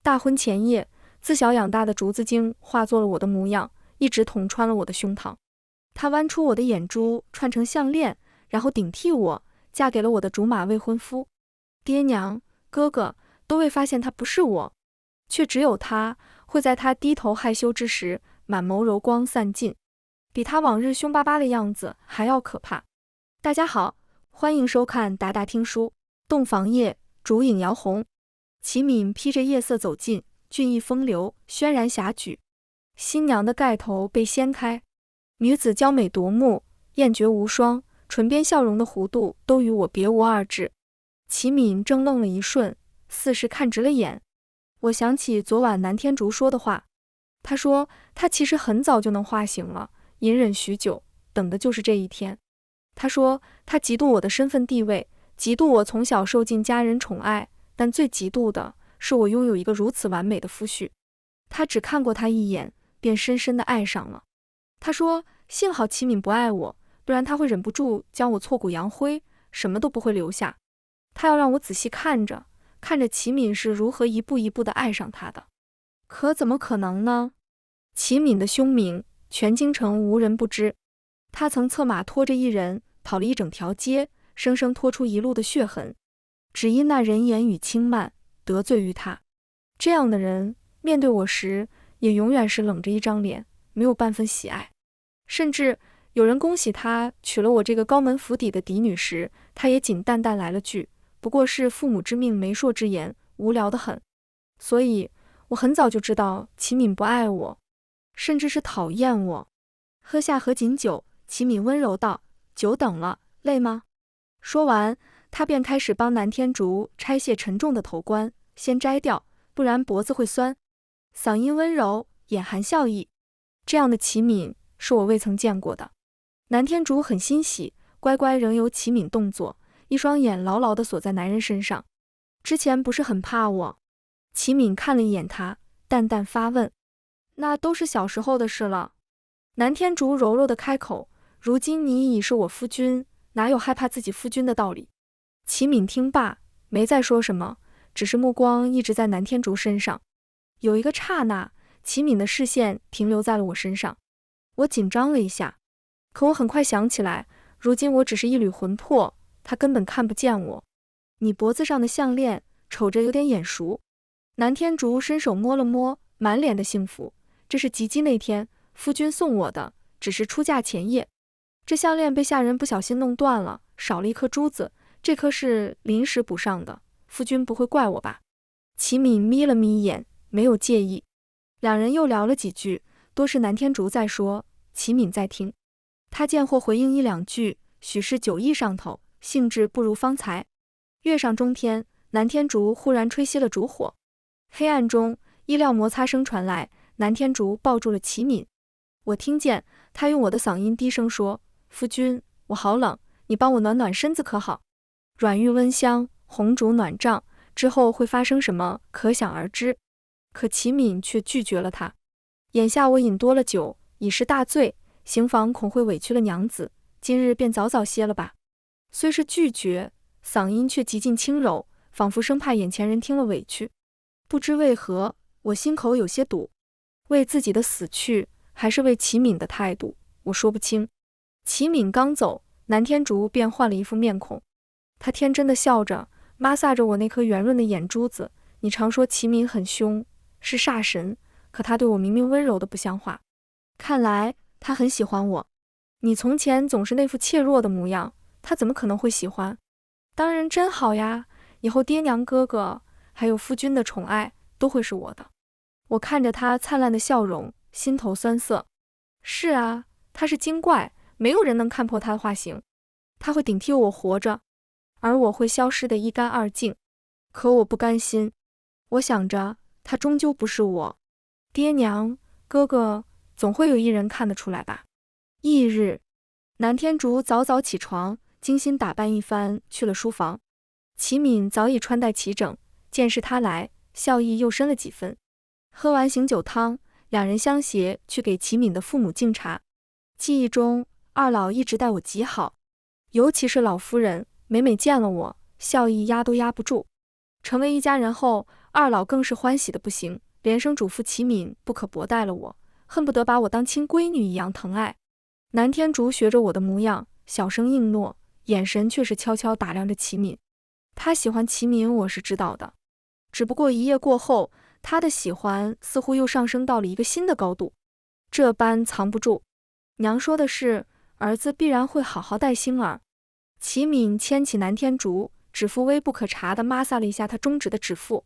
大婚前夜，自小养大的竹子精化作了我的模样，一直捅穿了我的胸膛。他剜出我的眼珠，串成项链，然后顶替我，嫁给了我的竹马未婚夫。爹娘、哥哥都未发现他不是我，却只有他会在他低头害羞之时，满眸柔光散尽，比他往日凶巴巴的样子还要可怕。大家好，欢迎收看达达听书。洞房夜，烛影摇红，齐敏披着夜色走近，俊逸风流，轩然遐迩。新娘的盖头被掀开，女子娇美夺目，艳绝无双，唇边笑容的弧度都与我别无二致。齐敏怔愣了一瞬，似是看直了眼。我想起昨晚南天竺说的话，他说他其实很早就能化醒了，隐忍许久，等的就是这一天。他说他嫉妒我的身份地位，嫉妒我从小受尽家人宠爱，但最嫉妒的是我拥有一个如此完美的夫婿。他只看过他一眼，便深深地爱上了。他说幸好齐敏不爱我，不然他会忍不住将我挫骨扬灰，什么都不会留下。他要让我仔细看着齐敏是如何一步一步地爱上他的。可怎么可能呢？齐敏的凶名全京城无人不知，他曾策马拖着一人跑了一整条街，生生拖出一路的血痕，只因那人言语轻慢，得罪于他。这样的人面对我时，也永远是冷着一张脸，没有半分喜爱。甚至有人恭喜他娶了我这个高门府邸的嫡女时，他也仅淡淡来了句，不过是父母之命媒妁之言，无聊得很。所以我很早就知道齐敏不爱我，甚至是讨厌我。喝下合卺酒，齐敏温柔道：久等了，累吗？说完，他便开始帮南天竺拆卸沉重的头冠，先摘掉，不然脖子会酸。嗓音温柔，眼含笑意，这样的齐敏是我未曾见过的。南天竺很欣喜，乖乖仍由齐敏动作，一双眼牢牢地锁在男人身上。之前不是很怕我？齐敏看了一眼他，淡淡发问。那都是小时候的事了。南天竺柔柔地开口，如今你已是我夫君，哪有害怕自己夫君的道理？齐敏听罢，没再说什么，只是目光一直在南天竺身上。有一个刹那，齐敏的视线停留在了我身上。我紧张了一下，可我很快想起来，如今我只是一缕魂魄，他根本看不见我。你脖子上的项链瞅着有点眼熟。南天竺伸手摸了摸，满脸的幸福。这是及笄那天夫君送我的，只是出嫁前夜。这项链被下人不小心弄断了，少了一颗珠子，这颗是临时补上的，夫君不会怪我吧？齐敏眯了眯眼，没有介意。两人又聊了几句，多是南天竺在说，齐敏在听。他见或回应一两句，许是酒意上头，兴致不如方才。月上中天，南天竺忽然吹熄了烛火。黑暗中，衣料摩擦声传来，南天竺抱住了齐敏。我听见他用我的嗓音低声说：夫君，我好冷，你帮我暖暖身子可好？软玉温香，红烛暖帐，之后会发生什么，可想而知。可齐敏却拒绝了他。眼下我饮多了酒，已是大醉，行房恐会委屈了娘子，今日便早早歇了吧。虽是拒绝，嗓音却极尽轻柔，仿佛生怕眼前人听了委屈。不知为何，我心口有些堵，为自己的死去，还是为齐敏的态度，我说不清。齐敏刚走，南天竺便换了一副面孔。他天真的笑着，抹撒着我那颗圆润的眼珠子。你常说齐敏很凶，是煞神，可他对我明明温柔的不像话。看来他很喜欢我。你从前总是那副怯弱的模样，他怎么可能会喜欢？当然真好呀，以后爹娘哥哥还有夫君的宠爱都会是我的。我看着他灿烂的笑容，心头酸涩。是啊，他是精怪，没有人能看破他的化形。他会顶替我活着，而我会消失得一干二净。可我不甘心，我想着他终究不是我。爹娘哥哥总会有一人看得出来吧。翌日，南天竺早早起床，精心打扮一番，去了书房。齐敏早已穿戴齐整，见是他来，笑意又深了几分。喝完醒酒汤，两人相携去给齐敏的父母敬茶。记忆中，二老一直待我极好，尤其是老夫人，每每见了我，笑意压都压不住。成为一家人后，二老更是欢喜的不行，连声嘱咐齐敏不可薄待了我，恨不得把我当亲闺女一样疼爱。南天竺学着我的模样，小声应诺，眼神却是悄悄打量着齐敏。他喜欢齐敏我是知道的，只不过一夜过后，他的喜欢似乎又上升到了一个新的高度，这般藏不住。娘说的是，儿子必然会好好待星儿。齐敏牵起南天竺，指腹微不可察地摩挲了一下他中指的指腹，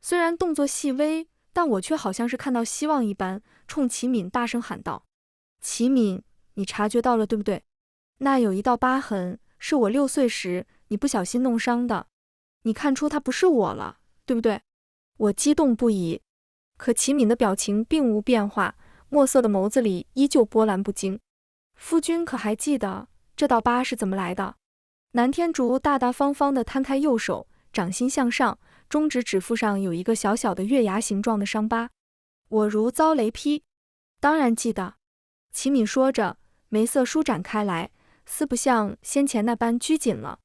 虽然动作细微，但我却好像是看到希望一般，冲齐敏大声喊道：齐敏，你察觉到了对不对？那有一道疤痕，是我6岁时你不小心弄伤的，你看出他不是我了，对不对？我激动不已，可齐敏的表情并无变化，墨色的眸子里依旧波澜不惊。夫君可还记得这道疤是怎么来的？南天竺大大方方地摊开右手，掌心向上，中指指腹上有一个小小的月牙形状的伤疤。我如遭雷劈。当然记得。齐敏说着，眉色舒展开来，似不像先前那般拘谨了。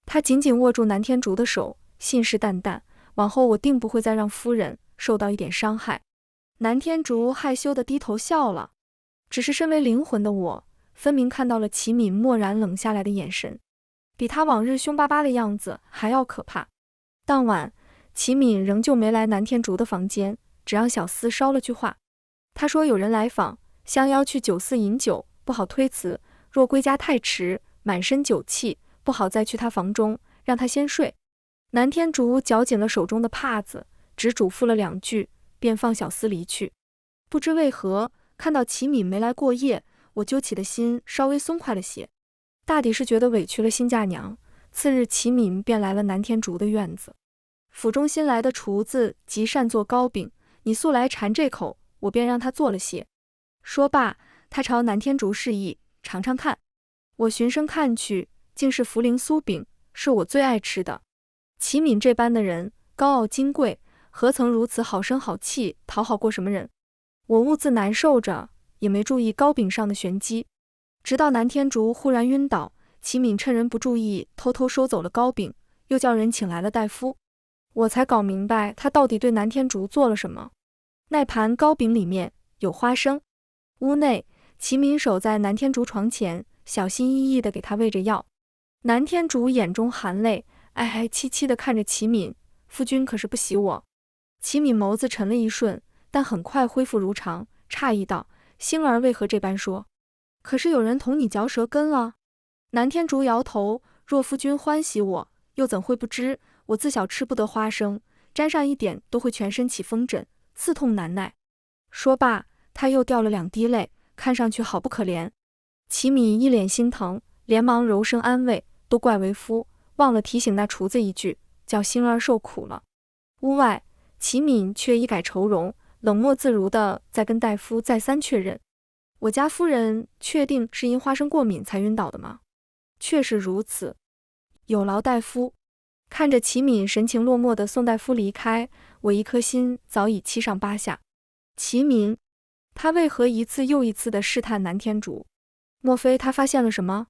他紧紧握住南天竺的手，信誓旦旦，往后我定不会再让夫人受到一点伤害。南天竺害羞地低头笑了，只是身为灵魂的我，分明看到了齐敏漠然冷下来的眼神，比他往日凶巴巴的样子还要可怕。当晚，齐敏仍旧没来南天竺的房间，只让小厮捎了句话。他说有人来访，相邀去酒肆饮酒，不好推辞，若归家太迟，满身酒气，不好再去他房中，让他先睡。南天竺绞紧了手中的帕子，只嘱咐了2句，便放小厮离去。不知为何，看到齐敏没来过夜，我揪起的心稍微松快了些，大抵是觉得委屈了新嫁娘。次日，齐敏便来了南天竺的院子。府中新来的厨子极善做糕饼，你素来馋这口，我便让他做了些。说罢，他朝南天竺示意，尝尝看。我循声看去，竟是茯苓酥饼，是我最爱吃的。齐敏这般的人，高傲金贵，何曾如此好声好气，讨好过什么人？我兀自难受着，也没注意糕饼上的玄机。直到南天竺忽然晕倒，齐敏趁人不注意，偷偷收走了糕饼，又叫人请来了大夫，我才搞明白他到底对南天竺做了什么。那盘糕饼里面有花生。屋内，齐敏守在南天竺床前，小心翼翼地给他喂着药。南天竺眼中含泪，哀哀戚戚地看着齐敏，夫君可是不喜我？齐敏眸子沉了一瞬，但很快恢复如常，诧异道：星儿为何这般说？可是有人同你嚼舌根了？南天竺摇头，若夫君欢喜我，又怎会不知？我自小吃不得花生，沾上一点都会全身起风疹，刺痛难耐。说罢，他又掉了2滴泪，看上去好不可怜。齐敏一脸心疼，连忙柔声安慰，都怪为夫，忘了提醒那厨子一句，叫星儿受苦了。屋外，齐敏却一改愁容，冷漠自如地在跟大夫再三确认：我家夫人确定是因花生过敏才晕倒的吗？确实如此，有劳大夫。看着齐敏神情落寞地送大夫离开，我一颗心早已七上八下。齐敏，他为何一次又一次地试探南天竺？莫非他发现了什么？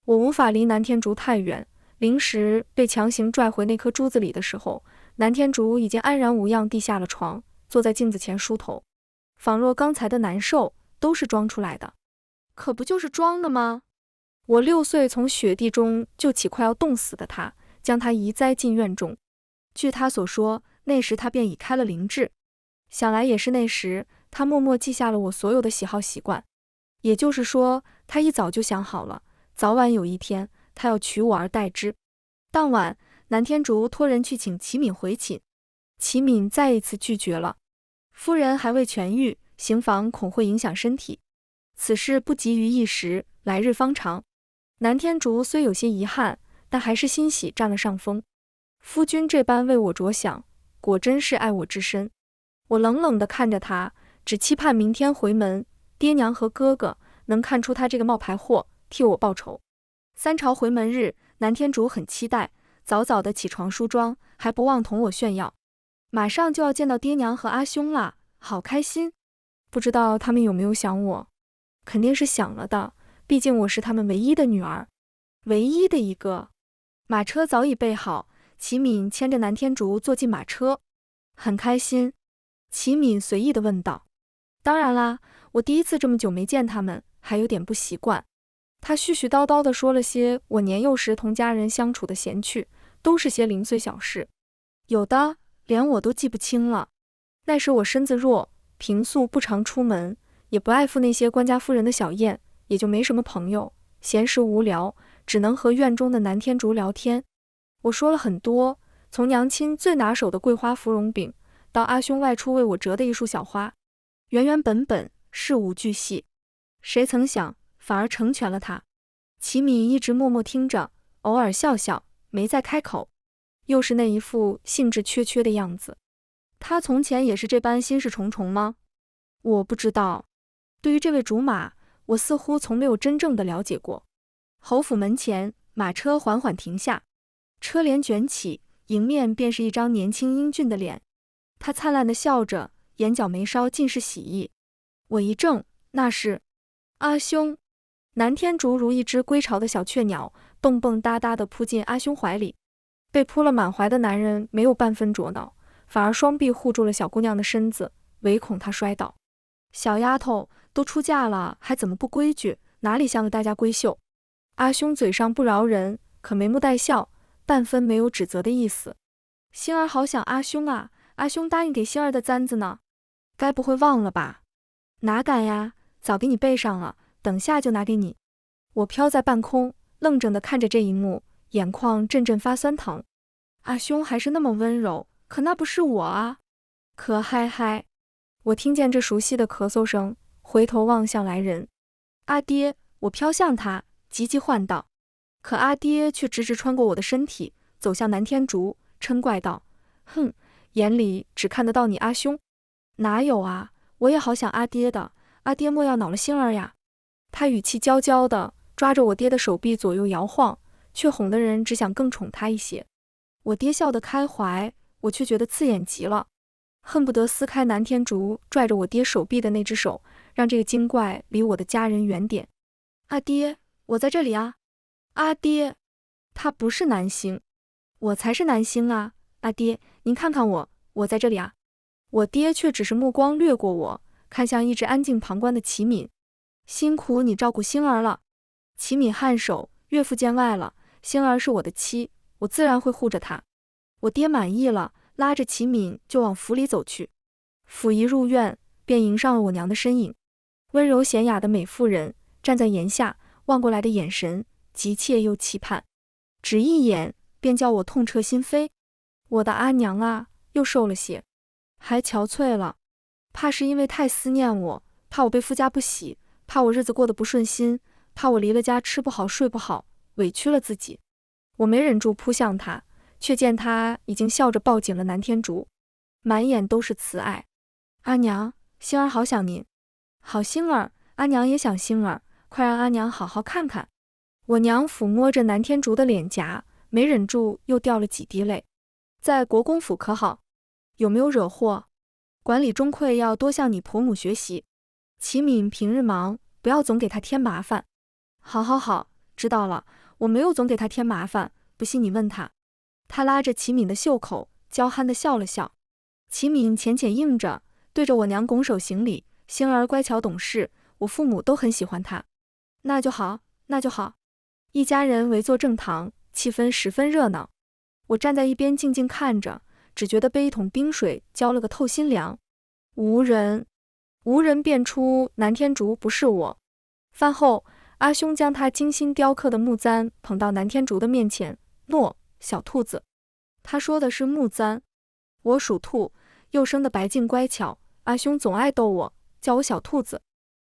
我无法离南天竺太远，临时被强行拽回那颗珠子里的时候，南天竺已经安然无恙地下了床，坐在镜子前梳头，仿若刚才的难受都是装出来的。可不就是装的吗？我6岁从雪地中救起快要冻死的他，将他移栽进院中。据他所说，那时他便已开了灵智，想来也是那时他默默记下了我所有的喜好习惯。也就是说，他一早就想好了，早晚有一天他要取我而代之。当晚，南天竺托人去请齐敏回寝，齐敏再一次拒绝了。夫人还未痊愈，行房恐会影响身体，此事不急于一时，来日方长。南天竺虽有些遗憾，但还是欣喜占了上风。夫君这般为我着想，果真是爱我至深。我冷冷地看着他，只期盼明天回门，爹娘和哥哥能看出他这个冒牌货，替我报仇。3朝回门日，南天竺很期待，早早地起床梳妆，还不忘同我炫耀，马上就要见到爹娘和阿兄啦，好开心。不知道他们有没有想我？肯定是想了的，毕竟我是他们唯一的女儿，唯一的一个。马车早已备好，齐敏牵着南天竺坐进马车。很开心。齐敏随意地问道。当然啦，我第一次这么久没见他们，还有点不习惯。他絮絮叨叨地说了些我年幼时同家人相处的闲趣，都是些零碎小事，有的连我都记不清了。那时我身子弱，平素不常出门，也不爱赴那些官家夫人的小宴，也就没什么朋友，闲时无聊，只能和院中的南天竺聊天。我说了很多，从娘亲最拿手的桂花芙蓉饼，到阿兄外出为我折的一束小花，原原本本，事无巨细。谁曾想，反而成全了他。齐敏一直默默听着，偶尔笑笑，没再开口，又是那一副兴致缺缺的样子。他从前也是这般心事重重吗？我不知道。对于这位竹马，我似乎从没有真正的了解过。侯府门前，马车缓缓停下，车帘卷起，迎面便是一张年轻英俊的脸。他灿烂地笑着，眼角眉梢尽是喜意。我一怔，那是阿兄。南天竺如一只归巢的小雀鸟，蹦蹦哒哒地扑进阿兄怀里。被扑了满怀的男人没有半分着恼，反而双臂护住了小姑娘的身子，唯恐她摔倒。小丫头都出嫁了，还怎么不规矩？哪里像个大家闺秀？阿兄嘴上不饶人，可眉目带笑，半分没有指责的意思。星儿好想阿兄啊，阿兄答应给星儿的簪子呢，该不会忘了吧？哪敢呀，早给你备上了，等下就拿给你。我飘在半空，愣怔地看着这一幕，眼眶阵阵发酸疼。阿兄还是那么温柔，可那不是我啊！可嗨嗨！我听见这熟悉的咳嗽声，回头望向来人。阿爹！我飘向他，急急唤道。可阿爹却直直穿过我的身体，走向南天竺，嗔怪道：哼，眼里只看得到你阿兄。哪有啊，我也好想阿爹的，阿爹莫要恼了星儿呀。他语气娇娇的，抓着我爹的手臂左右摇晃，却哄得人只想更宠他一些。我爹笑得开怀，我却觉得刺眼极了，恨不得撕开南天竺拽着我爹手臂的那只手，让这个精怪离我的家人远点。阿爹，我在这里啊！阿爹，他不是南星，我才是南星啊！阿爹，您看看我，我在这里啊！我爹却只是目光掠过我，看向一直安静旁观的齐敏。辛苦你照顾星儿了。齐敏颔首，岳父见外了，星儿是我的妻，我自然会护着她。我爹满意了，拉着齐敏就往府里走去。府一入院，便迎上了我娘的身影，温柔娴雅的美妇人站在檐下，望过来的眼神急切又期盼，只一眼便叫我痛彻心扉。我的阿娘啊，又瘦了些，还憔悴了，怕是因为太思念我，怕我被夫家不喜，怕我日子过得不顺心，怕我离了家吃不好睡不好，委屈了自己。我没忍住扑向他，却见他已经笑着抱紧了南天竺，满眼都是慈爱。阿娘，星儿好想您。好星儿，阿娘也想星儿，快让阿娘好好看看。我娘抚摸着南天竺的脸颊，没忍住又掉了几滴泪。在国公府可好？有没有惹祸？管理钟馗要多向你婆母学习。齐敏平日忙，不要总给他添麻烦。好好好，知道了，我没有总给他添麻烦，不信你问他。他拉着齐敏的袖口，娇憨地笑了笑。齐敏浅浅应着，对着我娘拱手行礼。星儿乖巧懂事，我父母都很喜欢她。那就好，那就好。一家人围坐正堂，气氛十分热闹。我站在一边静静看着，只觉得被一桶冰水浇了个透心凉。无人辨出南天竺不是我。饭后，阿兄将他精心雕刻的木簪捧到南天竺的面前，诺，小兔子。他说的是木簪。我属兔，又生得白净乖巧，阿兄总爱逗我，叫我小兔子。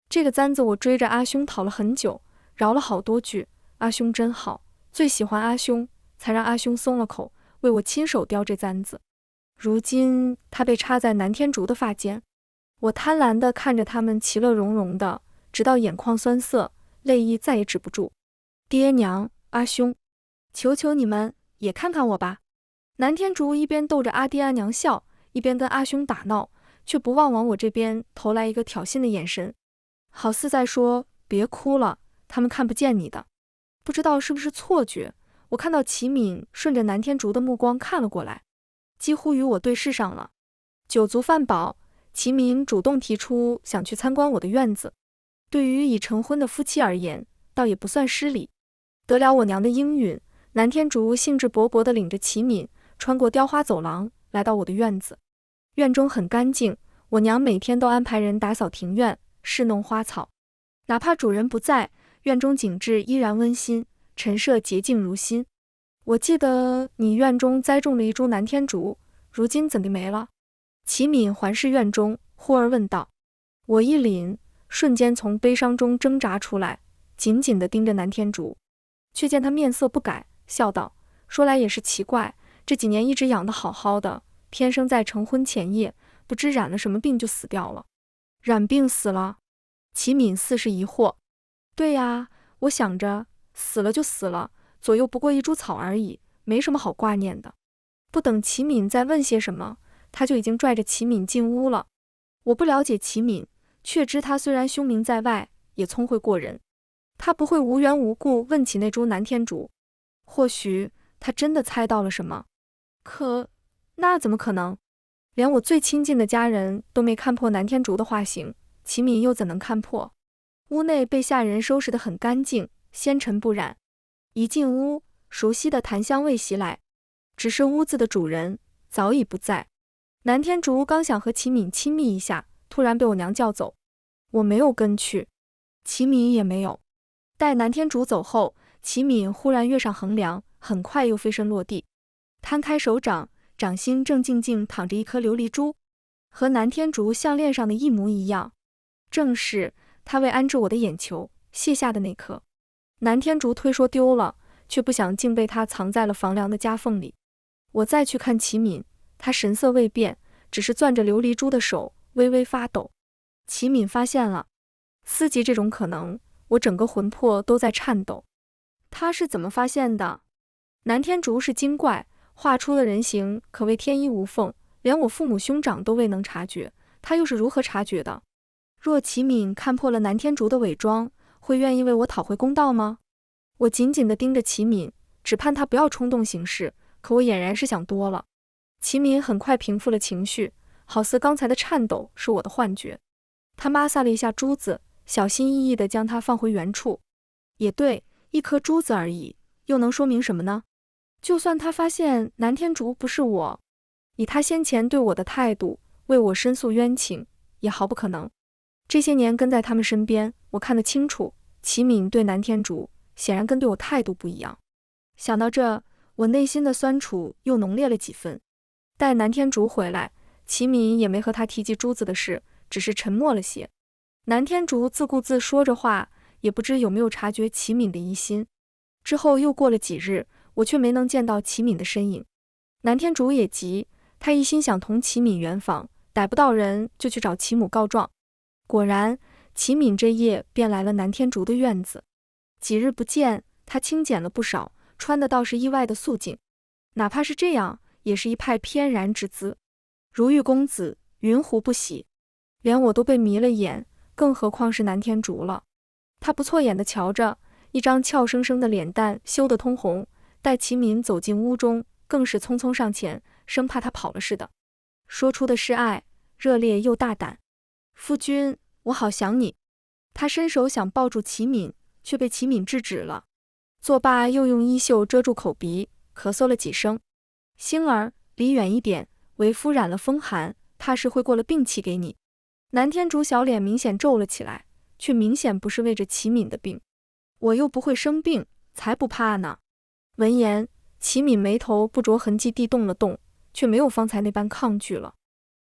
这个簪子我追着阿兄讨了很久，饶了好多句，阿兄真好，最喜欢阿兄，才让阿兄松了口，为我亲手雕这簪子。如今它被插在南天竺的发间，我贪婪地看着他们其乐融融的，直到眼眶酸涩，泪意再也止不住。爹娘，阿兄，求求你们也看看我吧。南天竺一边逗着阿爹阿娘笑，一边跟阿兄打闹，却不忘往我这边投来一个挑衅的眼神，好似在说别哭了，他们看不见你的。不知道是不是错觉，我看到齐敏顺着南天竺的目光看了过来，几乎与我对视上了。酒足饭饱，齐民主动提出想去参观我的院子。对于已成婚的夫妻而言，倒也不算失礼。得了我娘的应允，南天竺兴致勃勃地领着齐敏穿过雕花走廊，来到我的院子。院中很干净，我娘每天都安排人打扫庭院，侍弄花草。哪怕主人不在，院中景致依然温馨，陈设洁净如新。我记得你院中栽种了一株南天竺，如今怎地没了？齐敏环视院中，忽而问道。我一凛，瞬间从悲伤中挣扎出来，紧紧地盯着南天竺，却见他面色不改，笑道：说来也是奇怪，这几年一直养得好好的，偏生在成婚前夜，不知染了什么病就死掉了。染病死了？齐敏似是疑惑。对呀，我想着死了就死了，左右不过一株草而已，没什么好挂念的。不等齐敏再问些什么，他就已经拽着齐敏进屋了。我不了解齐敏，却知他虽然凶名在外，也聪慧过人。他不会无缘无故问起那株南天竺，或许他真的猜到了什么。可那怎么可能？连我最亲近的家人都没看破南天竺的化形，齐敏又怎能看破？屋内被下人收拾得很干净，纤尘不染。一进屋，熟悉的檀香味袭来，只是屋子的主人早已不在。南天竺刚想和齐敏亲密一下，突然被我娘叫走。我没有跟去，齐敏也没有。待南天竺走后，齐敏忽然跃上横梁，很快又飞身落地，摊开手掌，掌心正静静躺着一颗琉璃珠，和南天竺项链上的一模一样，正是他为安置我的眼球卸下的那颗。南天竺推说丢了，却不想竟被他藏在了房梁的夹缝里。我再去看齐敏，他神色未变，只是攥着琉璃珠的手微微发抖。齐敏发现了，思及这种可能，我整个魂魄都在颤抖。他是怎么发现的？南天竺是精怪，画出的人形可谓天衣无缝，连我父母兄长都未能察觉，他又是如何察觉的？若齐敏看破了南天竺的伪装，会愿意为我讨回公道吗？我紧紧地盯着齐敏，只盼他不要冲动行事，可我俨然是想多了。齐敏很快平复了情绪，好似刚才的颤抖是我的幻觉。他抹挲了一下珠子，小心翼翼地将它放回原处。也对，一颗珠子而已，又能说明什么呢？就算他发现南天竺不是我，以他先前对我的态度，为我申诉冤情，也毫不可能。这些年跟在他们身边，我看得清楚，齐敏对南天竺显然跟对我态度不一样。想到这，我内心的酸楚又浓烈了几分。待南天竺回来，齐敏也没和他提及珠子的事，只是沉默了些。南天竺自顾自说着话，也不知有没有察觉齐敏的疑心。之后又过了几日，我却没能见到齐敏的身影。南天竺也急，他一心想同齐敏圆房，逮不到人就去找齐母告状。果然，齐敏这夜便来了南天竺的院子。几日不见，他清减了不少，穿的倒是意外的素净，哪怕是这样，也是一派翩然之姿，如玉公子，云胡不喜？连我都被迷了眼，更何况是南天竺了。他不错眼地瞧着，一张俏生生的脸蛋羞得通红，待齐敏走进屋中，更是匆匆上前，生怕他跑了似的，说出的是爱，热烈又大胆。夫君，我好想你。他伸手想抱住齐敏，却被齐敏制止了。作罢，又用衣袖遮住口鼻，咳嗽了几声。星儿，离远一点，为夫染了风寒，怕是会过了病气给你。南天竺小脸明显皱了起来，却明显不是为着齐敏的病。我又不会生病，才不怕呢。闻言，齐敏眉头不着痕迹地动了动，却没有方才那般抗拒了。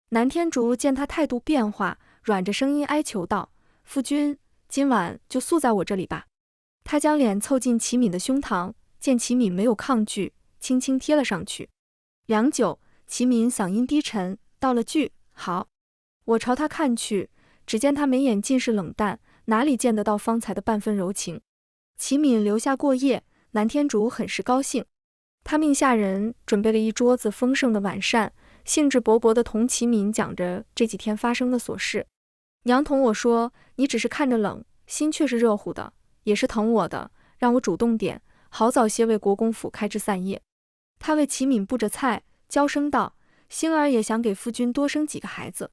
南天竺见他态度变化，软着声音哀求道：夫君，今晚就宿在我这里吧。他将脸凑近齐敏的胸膛，见齐敏没有抗拒，轻轻贴了上去。良久，齐敏嗓音低沉，道了句好。我朝他看去，只见他眉眼尽是冷淡，哪里见得到方才的半分柔情。齐敏留下过夜，南天竺很是高兴。他命下人准备了一桌子丰盛的晚膳，兴致勃勃地同齐敏讲着这几天发生的琐事。娘同我说，你只是看着冷，心却是热乎的，也是疼我的，让我主动点，好早些为国公府开枝散叶。他为齐敏布着菜，娇声道：星儿也想给夫君多生几个孩子。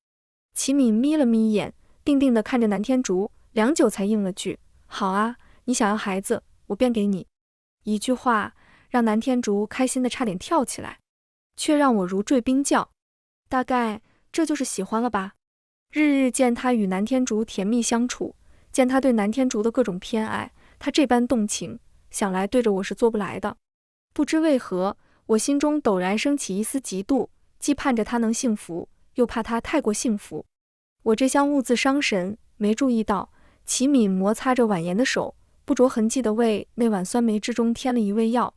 齐敏眯了眯眼，定定地看着南天竺，良久才应了句：好啊，你想要孩子，我便给你。一句话让南天竺开心的差点跳起来，却让我如坠冰窖。大概这就是喜欢了吧。日日见他与南天竺甜蜜相处，见他对南天竺的各种偏爱，他这般动情，想来对着我是做不来的。不知为何，我心中陡然升起一丝嫉妒，既盼着他能幸福，又怕他太过幸福。我这厢兀自伤神，没注意到齐敏摩擦着婉言的手，不着痕迹地为那碗酸梅汁中添了一味药。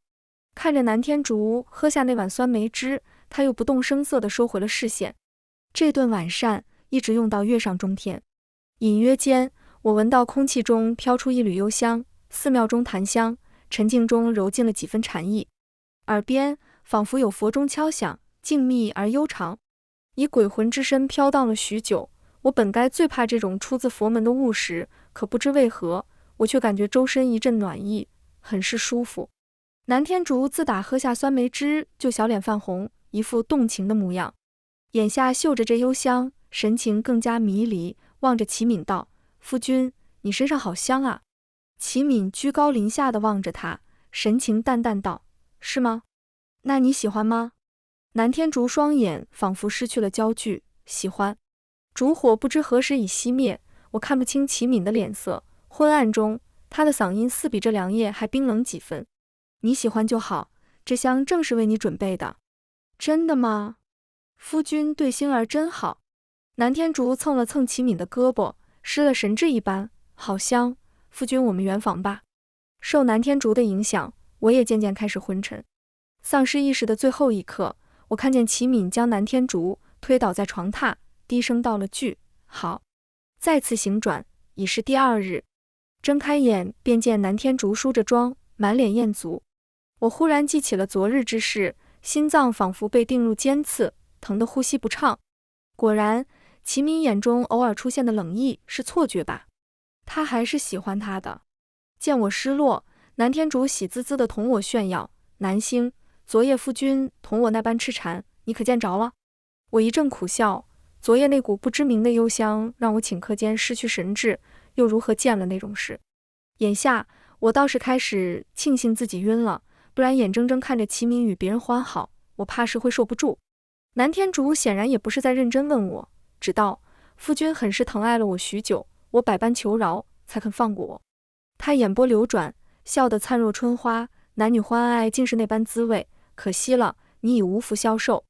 看着南天竺喝下那碗酸梅汁，他又不动声色地收回了视线。这顿晚膳一直用到月上中天，隐约间我闻到空气中飘出一缕幽香，寺庙中檀香，沉静中揉进了几分禅意，耳边仿佛有佛钟敲响，静谧而悠长。以鬼魂之身飘荡了许久，我本该最怕这种出自佛门的物时，可不知为何，我却感觉周身一阵暖意，很是舒服。南天竺自打喝下酸梅汁，就小脸泛红，一副动情的模样。眼下嗅着这幽香，神情更加迷离，望着齐敏道：夫君，你身上好香啊。齐敏居高临下地望着他，神情淡淡道：是吗？那你喜欢吗？南天竺双眼仿佛失去了焦距，喜欢。烛火不知何时已熄灭，我看不清齐敏的脸色，昏暗中他的嗓音似比这凉夜还冰冷几分。你喜欢就好，这香正是为你准备的。真的吗？夫君对星儿真好。南天竺蹭了蹭齐敏的胳膊，失了神智一般，好香。夫君，我们圆房吧。受南天竺的影响，我也渐渐开始昏沉。丧失意识的最后一刻，我看见齐敏将南天竺推倒在床榻，低声道了句好。再次醒转，已是第二日。睁开眼便见南天竺梳着妆，满脸艳足。我忽然记起了昨日之事，心脏仿佛被钉入尖刺，疼得呼吸不畅。果然，齐敏眼中偶尔出现的冷意是错觉吧？他还是喜欢他的。见我失落，南天竺喜滋滋地同我炫耀：南星，昨夜夫君同我那般痴缠，你可见着了？我一阵苦笑，昨夜那股不知名的幽香让我顷刻间失去神智，又如何见了那种事？眼下我倒是开始庆幸自己晕了，不然眼睁睁看着齐敏与别人欢好，我怕是会受不住。南天竺显然也不是在认真问我，只道：夫君很是疼爱了我许久，我百般求饶，才肯放过我。他眼波流转，笑得灿若春花，男女欢爱竟是那般滋味，可惜了，你已无福消受。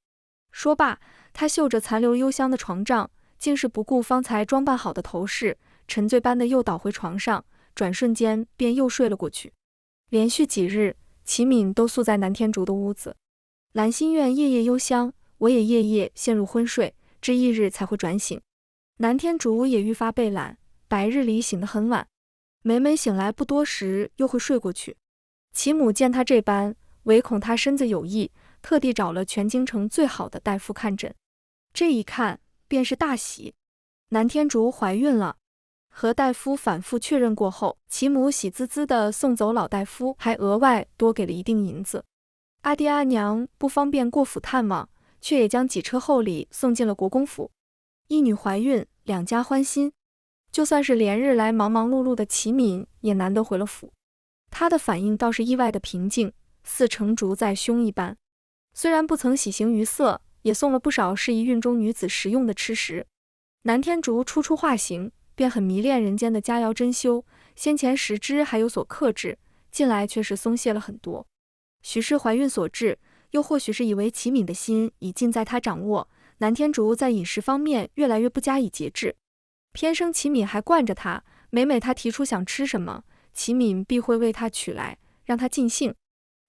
说罢，他嗅着残留幽香的床帐，竟是不顾方才装扮好的头饰，沉醉般的又倒回床上，转瞬间便又睡了过去。连续几日，齐敏都宿在南天竺的屋子，兰心院夜夜幽香，我也夜夜陷入昏睡，至翌日才会转醒。南天竺也愈发被懒，白日里醒得很晚，每每醒来不多时又会睡过去。齐母见他这般，唯恐他身子有异，特地找了全京城最好的大夫看诊。这一看便是大喜，南天竺怀孕了。和大夫反复确认过后，齐母喜滋滋地送走老大夫，还额外多给了一锭银子。阿爹阿娘不方便过府探望，却也将几车厚礼送进了国公府。一女怀孕，两家欢心。就算是连日来忙忙碌碌的齐敏，也难得回了府。他的反应倒是意外的平静，似成竹在胸一般。虽然不曾喜形于色，也送了不少适宜孕中女子食用的吃食。南天竺初化形，便很迷恋人间的佳肴珍馐，先前食之还有所克制，近来却是松懈了很多。许是怀孕所致，又或许是以为齐敏的心已尽在他掌握，南天竺在饮食方面越来越不加以节制。偏生齐敏还惯着他，每每他提出想吃什么，齐敏必会为他取来，让他尽兴。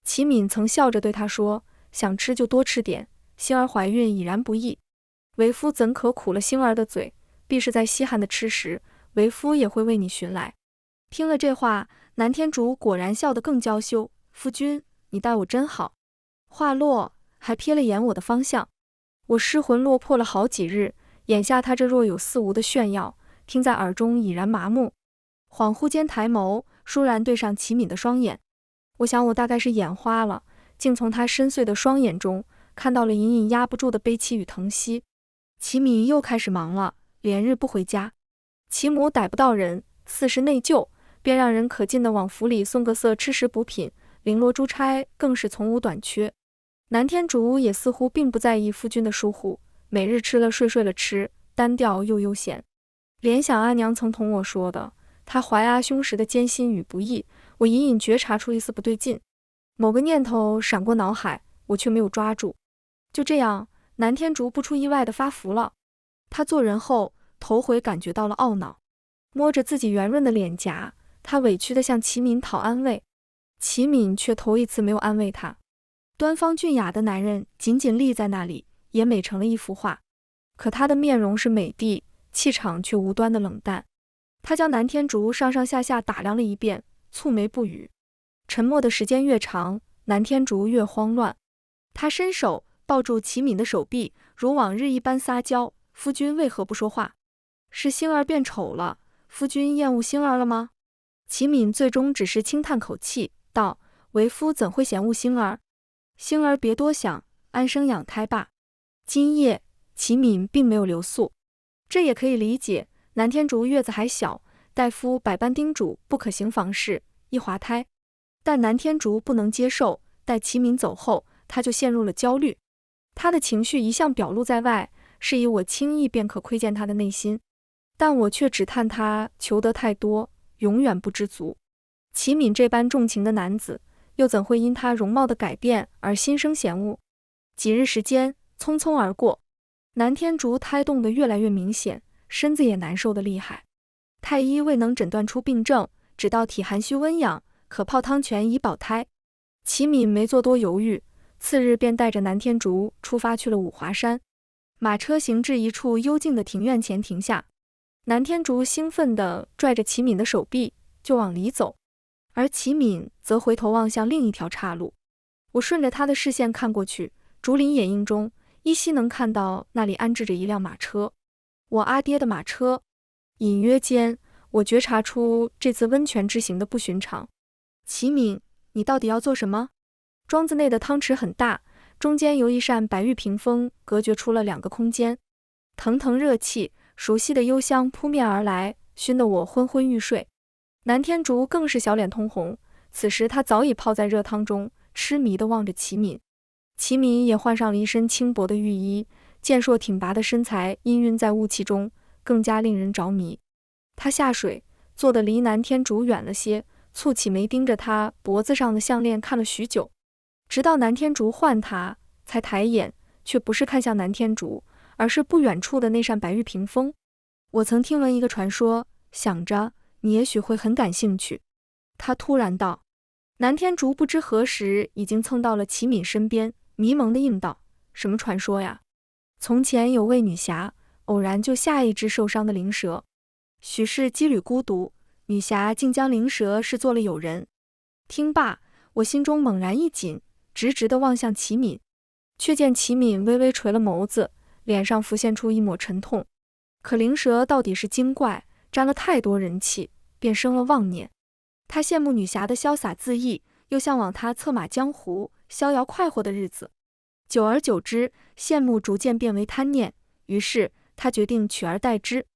齐敏曾笑着对他说：想吃就多吃点，星儿怀孕已然不易，为夫怎可苦了星儿的嘴，必是在稀罕的吃时，为夫也会为你寻来。听了这话，南天竺果然笑得更娇羞：夫君，你待我真好。话落，还瞥了眼我的方向。我失魂落魄了好几日，眼下他这若有似无的炫耀，听在耳中已然麻木。恍惚间抬眸，倏然对上齐敏的双眼。我想我大概是眼花了，竟从他深邃的双眼中看到了隐隐压不住的悲戚与疼惜。齐敏又开始忙了，连日不回家。齐母逮不到人，似是内疚，便让人可劲地往府里送个色吃食补品，绫罗珠钗更是从无短缺。南天竺也似乎并不在意夫君的疏忽，每日吃了睡，睡了吃，单调又悠闲。联想阿娘曾同我说的，她怀阿兄时的艰辛与不易，我隐隐觉察出一丝不对劲。某个念头闪过脑海，我却没有抓住。就这样，南天竺不出意外地发福了。他做人后，头回感觉到了懊恼，摸着自己圆润的脸颊，他委屈地向齐敏讨安慰。齐敏却头一次没有安慰他。端方俊雅的男人仅仅立在那里，也美成了一幅画。可他的面容是美丽，气场却无端的冷淡。他将南天竺上上下下打量了一遍，蹙眉不语。沉默的时间越长，南天竺越慌乱。他伸手抱住齐敏的手臂，如往日一般撒娇：“夫君为何不说话？是星儿变丑了？夫君厌恶星儿了吗？”齐敏最终只是轻叹口气，道：“为夫怎会嫌恶星儿？星儿别多想，安生养胎罢。”今夜，齐敏并没有留宿，这也可以理解。南天竺月子还小，大夫百般叮嘱不可行房事，易滑胎。但南天竺不能接受，待齐敏走后，他就陷入了焦虑。他的情绪一向表露在外，是以我轻易便可窥见他的内心，但我却只叹他求得太多，永远不知足。齐敏这般重情的男子，又怎会因他容貌的改变而心生嫌恶？几日时间匆匆而过，南天竺胎动得越来越明显，身子也难受得厉害。太医未能诊断出病症，只道体寒虚温养，可泡汤泉以保胎。齐敏没做多犹豫，次日便带着南天竺出发去了五华山。马车行至一处幽静的庭院前停下，南天竺兴奋地拽着齐敏的手臂就往里走，而齐敏则回头望向另一条岔路。我顺着他的视线看过去，竹林掩映中依稀能看到那里安置着一辆马车，我阿爹的马车。隐约间，我觉察出这次温泉之行的不寻常。齐敏，你到底要做什么？庄子内的汤池很大，中间由一扇白玉屏风隔绝出了两个空间，腾腾热气，熟悉的幽香扑面而来，熏得我昏昏欲睡。南天竺更是小脸通红，此时他早已泡在热汤中，痴迷地望着齐敏。齐敏也换上了一身轻薄的浴衣，健硕挺拔的身材氤氲在雾气中，更加令人着迷。他下水，坐得离南天竺远了些，蹙起眉盯着他脖子上的项链看了许久，直到南天竺唤他，才抬眼，却不是看向南天竺，而是不远处的那扇白玉屏风。我曾听闻一个传说，想着你也许会很感兴趣。他突然道。南天竺不知何时已经蹭到了齐敏身边，迷蒙地应道：“什么传说呀？”从前有位女侠，偶然救下一只受伤的灵蛇，许是羁旅孤独，女侠竟将灵蛇视作了友人。听罢，我心中猛然一紧，直直地望向齐敏，却见齐敏微微垂了眸子，脸上浮现出一抹沉痛。可灵蛇到底是精怪，沾了太多人气，便生了妄念。他羡慕女侠的潇洒恣意，又向往她策马江湖、逍遥快活的日子。久而久之，羡慕逐渐变为贪念，于是他决定取而代之。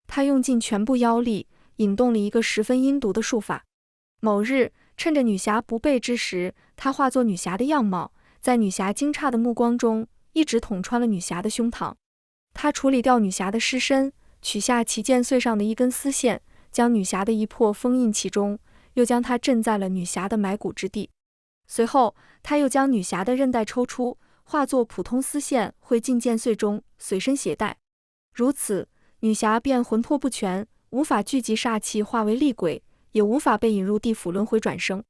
他用尽全部妖力，引动了一个十分阴毒的术法。某日，趁着女侠不备之时，他化作女侠的样貌，在女侠惊诧的目光中，一直捅穿了女侠的胸膛。他处理掉女侠的尸身，取下其剑穗上的一根丝线，将女侠的一魄封印其中，又将她镇在了女侠的埋骨之地。随后，他又将女侠的韧带抽出，化作普通丝线汇进剑穗中，随身携带。如此，女侠便魂魄不全，无法聚集煞气化为厉鬼，也无法被引入地府轮回转生。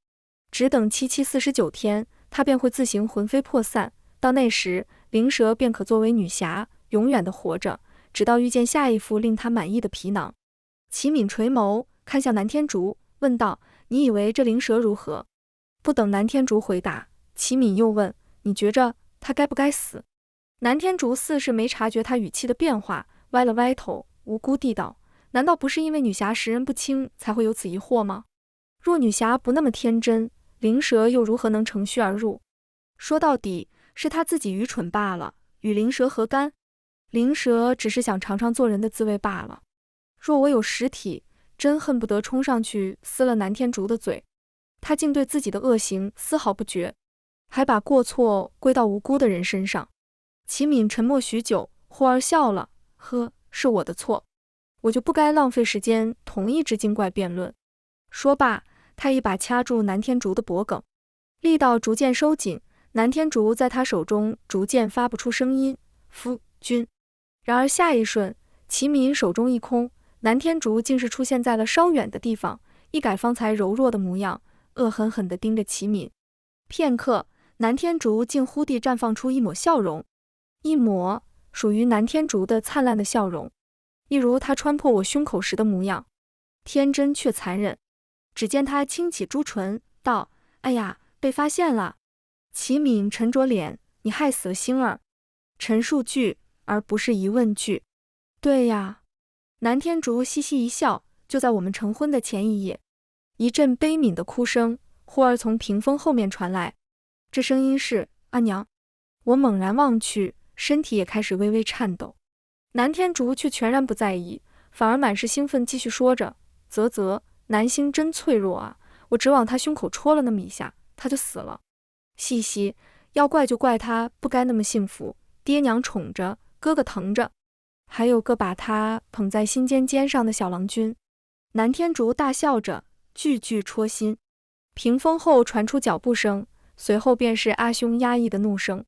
只等749天，她便会自行魂飞魄散。到那时，灵蛇便可作为女侠，永远地活着，直到遇见下一副令她满意的皮囊。齐敏垂眸，看向南天竺，问道：“你以为这灵蛇如何？”不等南天竺回答，齐敏又问：“你觉着他该不该死？”南天竺似是没察觉他语气的变化，歪了歪头，无辜地道：“难道不是因为女侠识人不清才会有此疑惑吗？若女侠不那么天真，灵蛇又如何能乘虚而入？说到底，是他自己愚蠢罢了，与灵蛇何干？灵蛇只是想尝尝做人的滋味罢了。若我有实体，真恨不得冲上去撕了南天竺的嘴。他竟对自己的恶行丝毫不觉，还把过错归到无辜的人身上。齐敏沉默许久，忽而笑了，呵，是我的错，我就不该浪费时间同一只精怪辩论。说罢，他一把掐住南天竺的脖颈，力道逐渐收紧，南天竺在他手中逐渐发不出声音，夫君。然而下一瞬，齐敏手中一空，南天竺竟是出现在了稍远的地方，一改方才柔弱的模样，恶狠狠地盯着齐敏。片刻，南天竺竟忽地绽放出一抹笑容，一抹属于南天竺的灿烂的笑容，一如他穿破我胸口时的模样，天真却残忍。只见他轻启朱唇，道：“哎呀，被发现了。”齐敏沉着脸：“你害死了星儿。”陈述句，而不是疑问句。对呀。南天竺嘻嘻一笑。就在我们成婚的前一夜，一阵悲悯的哭声忽而从屏风后面传来，这声音是阿娘。我猛然望去，身体也开始微微颤抖。南天竺却全然不在意，反而满是兴奋，继续说着：“啧，南星真脆弱啊，我只往他胸口戳了那么一下，他就死了。嘻嘻，要怪就怪他不该那么幸福，爹娘宠着，哥哥疼着，还有个把他捧在心尖上的小郎君。”南天竺大笑着，句句戳心。屏风后传出脚步声，随后便是阿兄压抑的怒声：“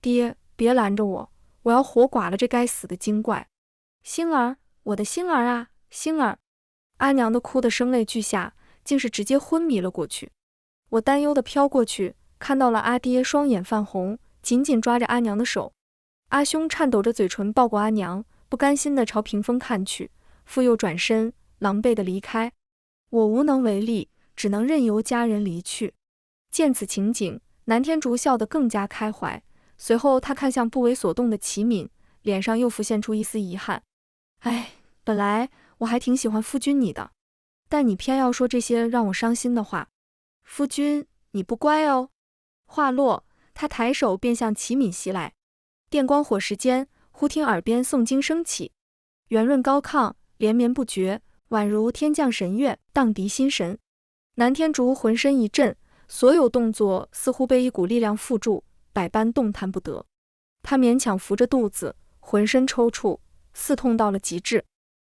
爹，别拦着我，我要活剐了这该死的精怪！星儿，我的星儿啊，星儿！”阿娘的哭得声泪俱下，竟是直接昏迷了过去。我担忧地飘过去，看到了阿爹双眼泛红，紧紧抓着阿娘的手。阿兄颤抖着嘴唇抱过阿娘，不甘心地朝屏风看去，复又转身狼狈地离开。我无能为力，只能任由家人离去。见此情景，南天竺笑得更加开怀，随后他看向不为所动的齐敏，脸上又浮现出一丝遗憾：“哎，本来我还挺喜欢夫君你的，但你偏要说这些让我伤心的话。夫君，你不乖哦。”话落，他抬手便向齐敏袭来。电光火石间，忽听耳边诵经声起，圆润高亢，连绵不绝，宛如天降神乐，荡涤心神。南天竺浑身一震，所有动作似乎被一股力量缚住，百般动弹不得。他勉强扶着肚子，浑身抽搐，似痛到了极致。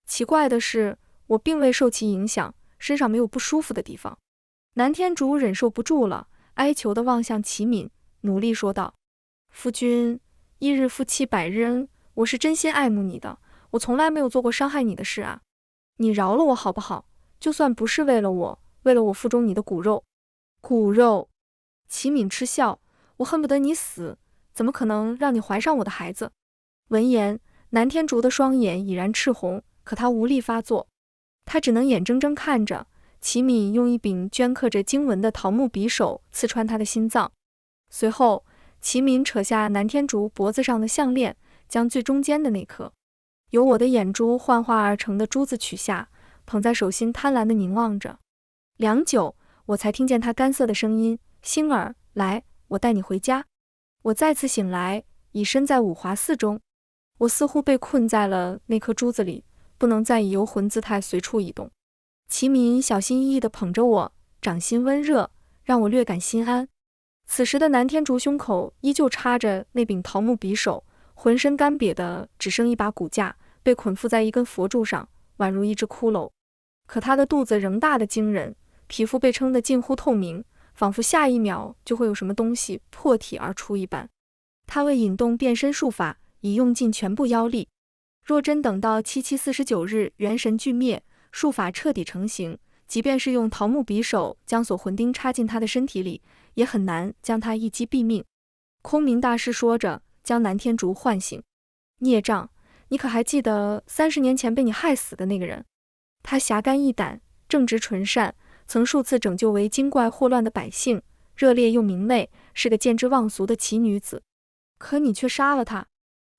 奇怪的是，我并未受其影响，身上没有不舒服的地方。南天竺忍受不住了，哀求地望向齐敏，努力说道：“夫君，一日夫妻百日恩，我是真心爱慕你的，我从来没有做过伤害你的事啊，你饶了我好不好？就算不是为了我，为了我腹中你的骨肉。”骨肉！齐敏嗤笑：“我恨不得你死，怎么可能让你怀上我的孩子？”闻言，南天竺的双眼已然赤红，可他无力发作，他只能眼睁睁看着齐敏用一柄镌刻着经文的桃木匕首刺穿他的心脏。随后，齐敏扯下南天竺脖子上的项链，将最中间的那颗由我的眼珠幻化而成的珠子取下，捧在手心，贪婪地凝望着。良久，我才听见他干涩的声音：“星儿，来，我带你回家。”我再次醒来，已身在五华寺中。我似乎被困在了那颗珠子里，不能再以游魂姿态随处移动。齐敏小心翼翼地捧着我，掌心温热，让我略感心安。此时的南天竺胸口依旧插着那柄桃木匕首，浑身干瘪的只剩一把骨架，被捆缚在一根佛柱上，宛如一只骷髅。可他的肚子仍大得惊人，皮肤被撑得近乎透明，仿佛下一秒就会有什么东西破体而出一般。他为引动变身术法，已用尽全部妖力。若真等到7749日元神俱灭，术法彻底成型，即便是用桃木匕首将锁魂钉插进他的身体里，也很难将他一击毙命。空明大师说着，将南天竺唤醒：“孽障，你可还记得30年前被你害死的那个人？他侠肝义胆，正直纯善，曾数次拯救为精怪祸乱的百姓，热烈又明媚，是个见之忘俗的奇女子。可你却杀了她。”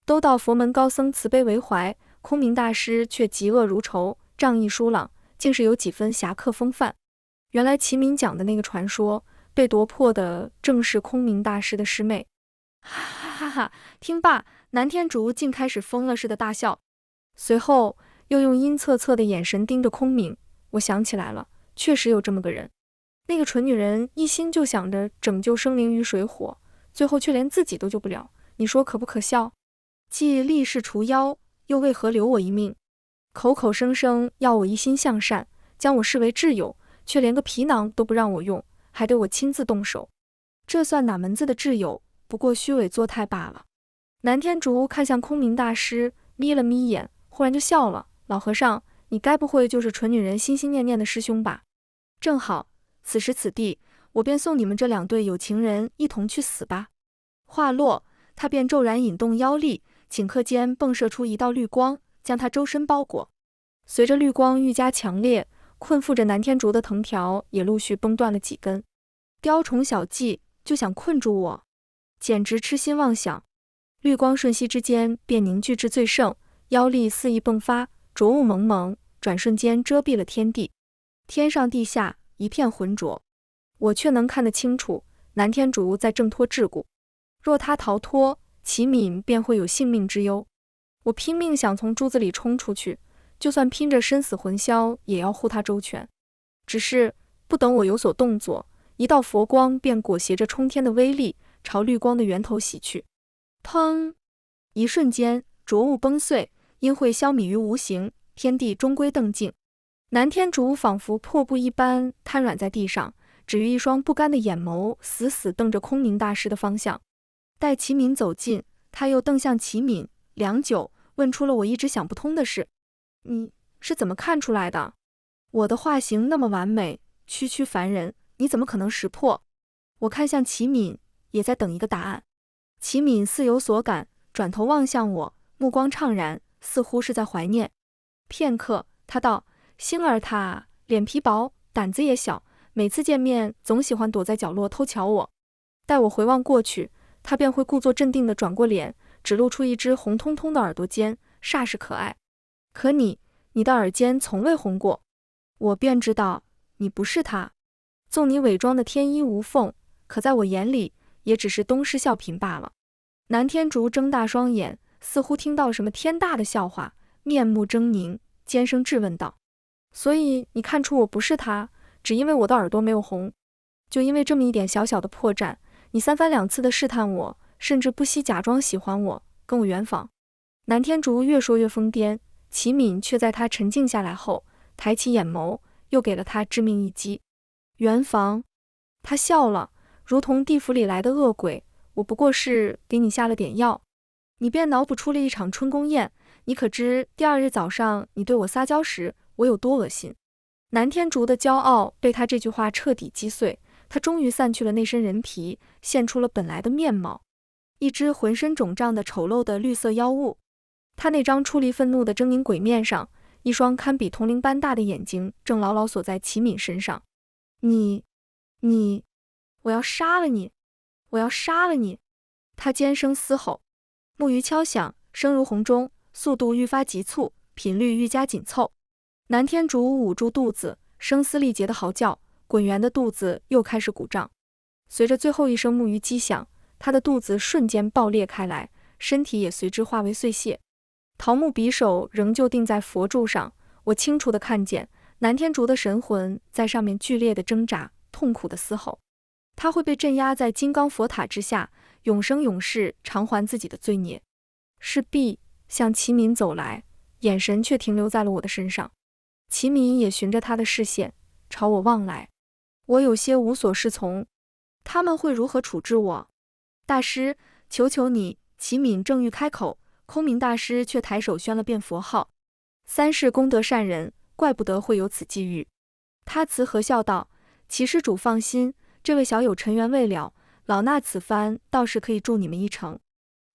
都道佛门高僧慈悲为怀，空明大师却嫉恶如仇，仗义疏朗，竟是有几分侠客风范。原来齐敏讲的那个传说，被夺魄的正是空明大师的师妹。哈哈哈哈！听罢，南天竺竟开始疯了似的大笑，随后又用阴恻恻的眼神盯着空明。我想起来了，确实有这么个人。那个蠢女人一心就想着拯救生灵于水火，最后却连自己都救不了，你说可不可笑？既立誓除妖，又为何留我一命？口口声声要我一心向善，将我视为挚友，却连个皮囊都不让我用，还得我亲自动手。这算哪门子的挚友？不过虚伪作态罢了。南天竺看向空明大师，眯了眯眼，忽然就笑了。老和尚，你该不会就是蠢女人心心念念的师兄吧？正好，此时此地，我便送你们这两对有情人一同去死吧。话落，他便骤然引动妖力，顷刻间迸射出一道绿光，将他周身包裹。随着绿光愈加强烈，困缚着南天竺的藤条也陆续崩断了几根。雕虫小技，就想困住我，简直痴心妄想。绿光瞬息之间便凝聚至最盛，妖力肆意迸发，浊雾蒙蒙，转瞬间遮蔽了天地。天上地下一片浑浊，我却能看得清楚，南天竺在挣脱桎梏。若他逃脱，齐敏便会有性命之忧。我拼命想从珠子里冲出去，就算拼着身死魂消，也要护他周全。只是不等我有所动作，一道佛光便裹挟着冲天的威力，朝绿光的源头袭去。砰！一瞬间，浊雾崩碎，阴晦消弭于无形，天地终归澄净。南天竺仿佛破布一般瘫软在地上，只于一双不甘的眼眸死死瞪着空明大师的方向。待齐敏走近，他又瞪向齐敏，良久，问出了我一直想不通的事：你是怎么看出来的？我的画形那么完美，区区凡人，你怎么可能识破？我看向齐敏，也在等一个答案。齐敏似有所感，转头望向我，目光怅然，似乎是在怀念。片刻，他道：星儿她脸皮薄，胆子也小，每次见面总喜欢躲在角落偷瞧我。待我回望过去，他便会故作镇定地转过脸，只露出一只红彤彤的耳朵尖，煞是可爱。可你的耳尖从未红过。我便知道你不是他，纵你伪装的天衣无缝，可在我眼里也只是东施效颦罢了。南天竺睁大双眼，似乎听到什么天大的笑话，面目狰狞，尖声质问道：所以你看出我不是他，只因为我的耳朵没有红？就因为这么一点小小的破绽，你三番两次的试探我，甚至不惜假装喜欢我，跟我圆房。南天竺越说越疯癫，齐敏却在他沉静下来后，抬起眼眸，又给了他致命一击。圆房？他笑了，如同地府里来的恶鬼，我不过是给你下了点药，你便脑补出了一场春宫宴。你可知第二日早上你对我撒娇时，我有多恶心？南天竺的骄傲被他这句话彻底击碎，他终于散去了那身人皮，现出了本来的面貌，一只浑身肿胀的丑陋的绿色妖物。他那张出离愤怒的狰狞鬼面上，一双堪比铜铃般大的眼睛正牢牢锁在齐敏身上。你，我要杀了你！我要杀了你！他尖声嘶吼。木鱼敲响，声如洪钟，速度愈发急促，频率愈加紧凑。南天竺捂住肚子，声嘶力竭的嚎叫，滚圆的肚子又开始鼓胀。随着最后一声木鱼击响，他的肚子瞬间爆裂开来，身体也随之化为碎屑。桃木匕首仍旧定在佛柱上，我清楚地看见南天竺的神魂在上面剧烈的挣扎，痛苦的嘶吼。他会被镇压在金刚佛塔之下，永生永世偿还自己的罪孽。是毕向齐敏走来，眼神却停留在了我的身上。齐敏也循着他的视线朝我望来，我有些无所适从。他们会如何处置我？大师，求求你！齐敏正欲开口，空明大师却抬手宣了遍佛号：三世功德善人，怪不得会有此际遇。他慈和笑道：齐施主放心，这位小友尘缘未了，老衲此番倒是可以助你们一程。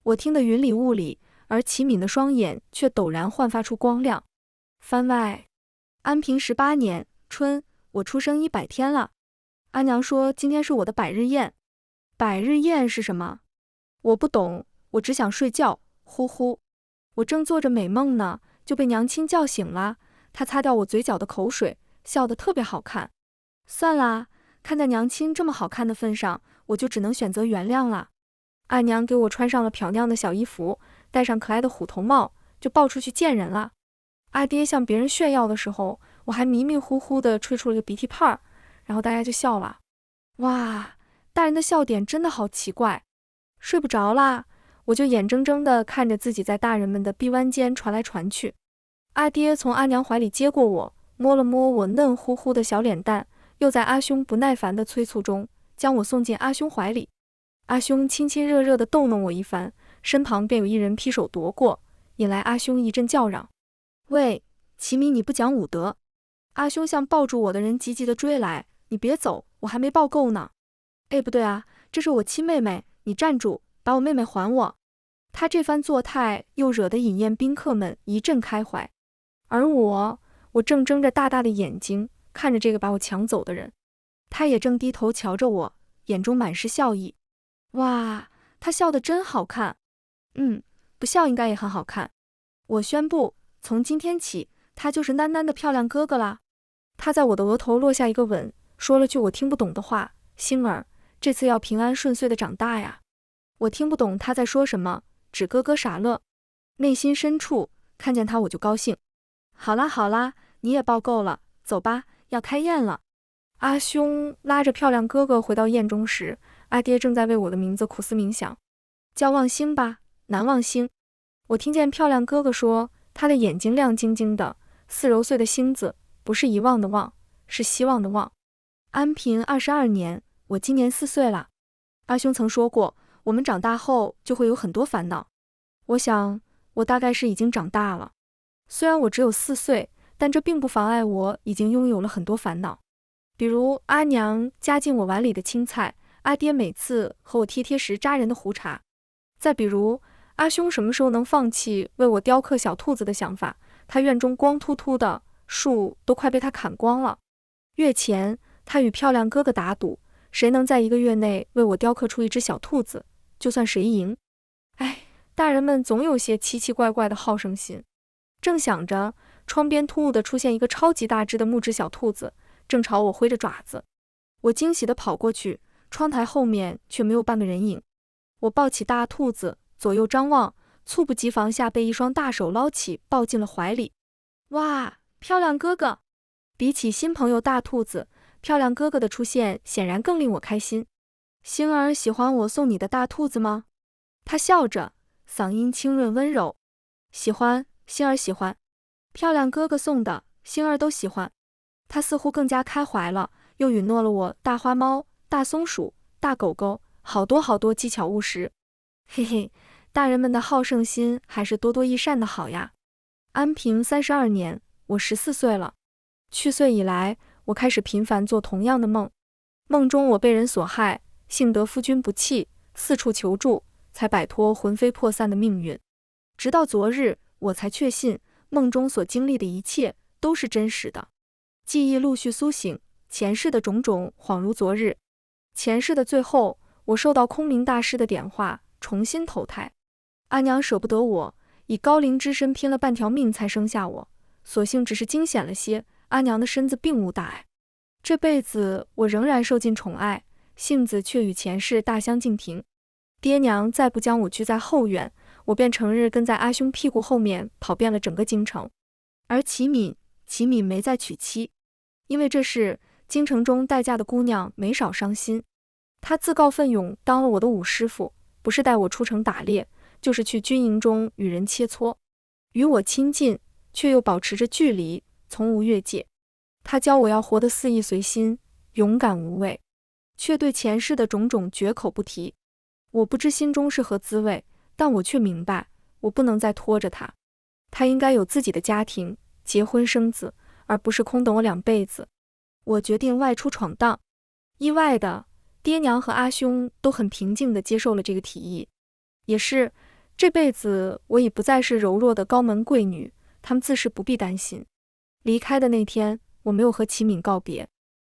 我听得云里雾里，而齐敏的双眼却陡然焕发出光亮。番外，安平18年春，我出生100天了。阿娘说今天是我的百日宴。百日宴是什么？我不懂，我只想睡觉。呼呼，我正做着美梦呢，就被娘亲叫醒了。她擦掉我嘴角的口水，笑得特别好看。算啦，看在娘亲这么好看的份上，我就只能选择原谅了。阿娘给我穿上了漂亮的小衣服，戴上可爱的虎头帽，就抱出去见人了。阿爹向别人炫耀的时候，我还迷迷糊糊地吹出了个鼻涕泡，然后大家就笑了。哇，大人的笑点真的好奇怪。睡不着啦，我就眼睁睁地看着自己在大人们的臂弯间传来传去。阿爹从阿娘怀里接过我，摸了摸我嫩乎乎的小脸蛋，又在阿兄不耐烦的催促中将我送进阿兄怀里。阿兄亲亲热热地逗弄我一番，身旁便有一人劈手夺过，引来阿兄一阵叫嚷：喂，齐米，你不讲武德！阿兄向抱住我的人急急地追来，你别走，我还没抱够呢。哎，不对啊，这是我亲妹妹，你站住，把我妹妹还我。他这番作态又惹得饮宴宾客们一阵开怀，而我正睁着大大的眼睛看着这个把我抢走的人，他也正低头瞧着我，眼中满是笑意。哇，他笑得真好看。不笑应该也很好看。我宣布，从今天起，他就是囡囡的漂亮哥哥啦。他在我的额头落下一个吻，说了句我听不懂的话：星儿，这次要平安顺遂的长大呀。我听不懂他在说什么，只咯咯傻乐。内心深处看见他我就高兴。好啦好啦，你也抱够了，走吧，要开宴了。阿兄拉着漂亮哥哥回到宴中时，阿爹正在为我的名字苦思冥想。叫望星吧，南望星。我听见漂亮哥哥说，他的眼睛亮晶晶的，4揉碎的星字，不是遗忘的忘，是希望的望。安平22年，我今年4岁了。阿兄曾说过，我们长大后就会有很多烦恼。我想，我大概是已经长大了。虽然我只有4岁，但这并不妨碍我已经拥有了很多烦恼。比如阿娘夹进我碗里的青菜，阿爹每次和我贴贴时扎人的胡茬。再比如阿兄什么时候能放弃为我雕刻小兔子的想法，他院中光秃秃的树都快被他砍光了。月前他与漂亮哥哥打赌，谁能在1个月内为我雕刻出一只小兔子，就算谁赢。哎，大人们总有些奇奇怪怪的好胜心。正想着，窗边突兀地出现一个超级大只的木质小兔子，正朝我挥着爪子。我惊喜地跑过去，窗台后面却没有半个人影。我抱起大兔子，左右张望，猝不及防下被一双大手捞起，抱进了怀里。哇，漂亮哥哥！比起新朋友大兔子，漂亮哥哥的出现显然更令我开心。星儿喜欢我送你的大兔子吗？他笑着，嗓音清润温柔。喜欢，星儿喜欢。漂亮哥哥送的，星儿都喜欢。他似乎更加开怀了，又允诺了我大花猫、大松鼠、大狗狗，好多好多技巧务实。嘿嘿，大人们的好胜心还是多多益善的好呀。安平32年，我14岁了。去岁以来，我开始频繁做同样的梦。梦中我被人所害，幸得夫君不弃，四处求助，才摆脱魂飞魄散的命运。直到昨日，我才确信梦中所经历的一切都是真实的。记忆陆续苏醒，前世的种种恍如昨日。前世的最后，我受到空明大师的点化，重新投胎。阿娘舍不得我，以高龄之身拼了半条命才生下我，所幸只是惊险了些，阿娘的身子并无大碍。这辈子我仍然受尽宠爱，性子却与前世大相径庭。爹娘再不将我拘在后院，我便成日跟在阿兄屁股后面跑遍了整个京城。而齐敏没再娶妻，因为这事京城中待嫁的姑娘没少伤心。她自告奋勇当了我的武师傅，不是带我出城打猎，就是去军营中与人切磋，与我亲近，却又保持着距离，从无越界。她教我要活得肆意随心，勇敢无畏，却对前世的种种绝口不提。我不知心中是何滋味，但我却明白，我不能再拖着她。她应该有自己的家庭，结婚生子，而不是空等我2辈子。我决定外出闯荡。意外的，爹娘和阿兄都很平静地接受了这个提议。也是，这辈子我已不再是柔弱的高门贵女，他们自是不必担心。离开的那天，我没有和齐敏告别。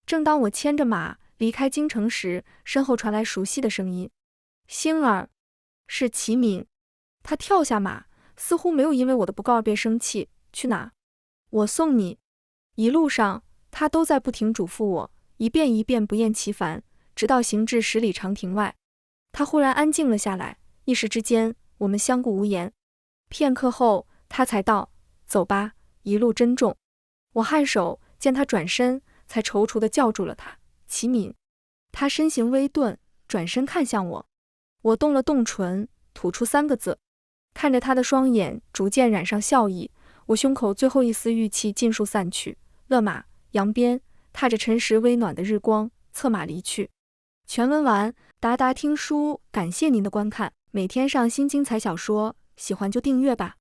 正当我牵着马离开京城时，身后传来熟悉的声音：星儿。是齐敏。他跳下马，似乎没有因为我的不告而别生气。去哪？我送你。一路上，他都在不停嘱咐我，一遍一遍不厌其烦，直到行至10里长亭外。他忽然安静了下来，一时之间，我们相顾无言。片刻后，他才道：“走吧，一路珍重。”我颔首，见他转身，才踌躇地叫住了他：“启敏。”他身形微顿，转身看向我。我动了动唇，吐出3个字。看着他的双眼逐渐染上笑意，我胸口最后一丝郁气尽数散去，勒马扬鞭，踏着晨时微暖的日光，策马离去。全文完。达达听书，感谢您的观看，每天上新精彩小说，喜欢就订阅吧。